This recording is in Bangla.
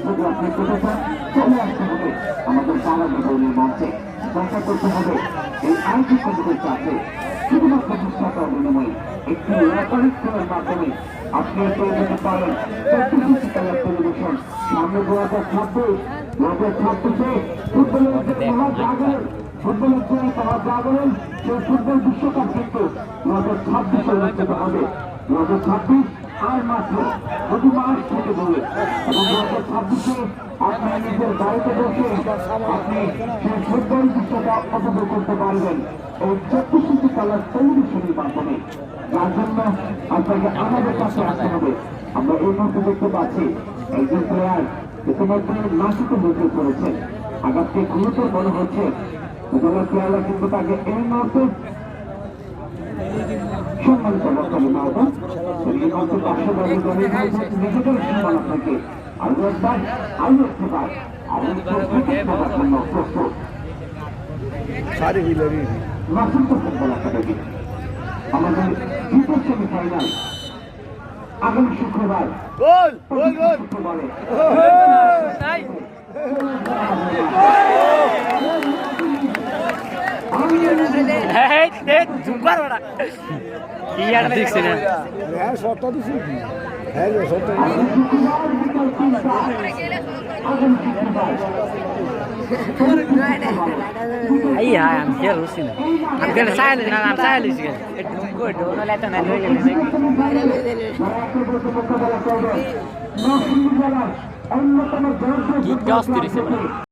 যদি আপনি পেতে চান চলে আসতে হবে আমাদের পাড়া বিতরণের মঞ্চে। দেখা করতে হবে এই আইটি কমিটির কাছে শুধুমাত্র 20 টাকার বিনিময়ে একটি রেকর্ডিং করার মাধ্যমে আপনি পেয়ে যেতে পারেন 24 টাকার টেলিভিশন। সামনে 2026 ফুটবলের যে মহাজাগরণ, ফুটবলের যে মহাজাগরণ, সেই ফুটবল বিশ্বকাপ কিন্তু 2026 অনুষ্ঠিত হবে। 2026 আর মাত্র 2 মাস থেকে দূরে এবং 2026 আপনি নিজের বাড়িতে বসে আপনি সেই ফুটবল বিশ্বকাপ উপভোগ করতে পারবেন এই 24 কালার টেলিভিশনের মাধ্যমে। যার জন্য আপনাকে আমাদের কাছে আসতে হবে। আমরা এই মুহূর্তে দেখতে পাচ্ছি একজন প্লেয়ার ইতিমধ্যে নাসিকে বসে পড়েছেন। আঘাতকে গুরুতর মনে হচ্ছে। প্লেয়াররা কিন্তু তাকে এই মুহূর্তে সম্মানিত বক্তব্য মাহবুব এই মুহূর্তে পার্শ্ববর্তী দলের নিজেদের সম্মান আপনাকে আরো একবার জন্য প্রস্তুত নাসিক ফুটবল একাডেমি। আমাদের দ্বিতীয় সেমিফাইনাল আগামী শুক্রবার শুক্রবারে Iya, I'm here listening. I'm gonna silent and I'm silent again. It's good. Don't let them know you're